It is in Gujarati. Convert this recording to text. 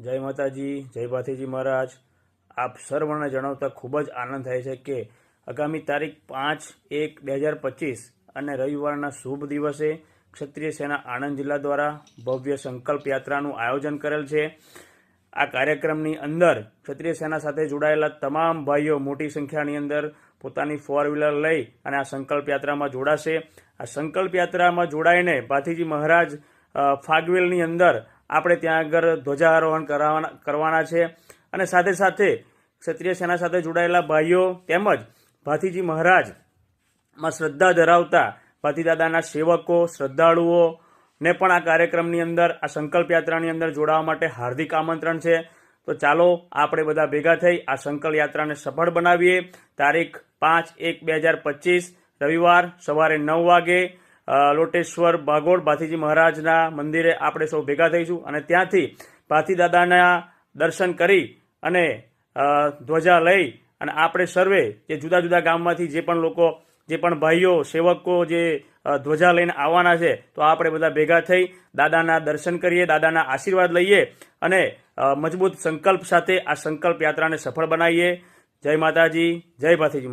જય માતાજી, જય ભાથીજી મહારાજ. આપ સર્વને જણાવતા ખૂબ જ આનંદ થાય છે કે આગામી તારીખ 5/1/2025 અને રવિવારના શુભ દિવસે ક્ષત્રિય સેના આણંદ જિલ્લા દ્વારા ભવ્ય સંકલ્પ યાત્રાનું આયોજન કરેલ છે. આ કાર્યક્રમની અંદર ક્ષત્રિય સેના સાથે જોડાયેલા તમામ ભાઈઓ મોટી સંખ્યાની અંદર પોતાની 4 વ્હીલર લઈ અને આ સંકલ્પ યાત્રામાં જોડાશે. આ સંકલ્પ યાત્રામાં જોડાઈને ભાથીજી મહારાજ ફાગવેલની અંદર આપણે ત્યાં આગળ ધ્વજારોહણ કરવાના છે અને સાથે સાથે ક્ષત્રિય સેના સાથે જોડાયેલા ભાઈઓ તેમજ ભાથીજી મહારાજમાં શ્રદ્ધા ધરાવતા ભાથીદાદાના સેવકો શ્રદ્ધાળુઓને પણ આ કાર્યક્રમની અંદર આ સંકલ્પ યાત્રાની અંદર જોડાવા માટે હાર્દિક આમંત્રણ છે. તો ચાલો આપણે બધા ભેગા થઈ આ સંકલ્પ યાત્રાને સફળ બનાવીએ. તારીખ 5/1/2025 રવિવાર સવારે 9 વાગે લોટેશ્વર બાગોળ ભાથીજી મહારાજના મંદિરે આપણે સૌ ભેગા થઈશું અને ત્યાંથી ભાથીદાદાના દર્શન કરી અને ધ્વજા લઈ અને આપણે સર્વે જે જુદા જુદા ગામમાંથી જે પણ ભાઈઓ સેવકો જે ધ્વજા લઈને આવવાના છે તો આપણે બધા ભેગા થઈ દાદાના દર્શન કરીએ, દાદાના આશીર્વાદ લઈએ અને મજબૂત સંકલ્પ સાથે આ સંકલ્પ યાત્રાને સફળ બનાવીએ. જય માતાજી, જય ભાથીજી.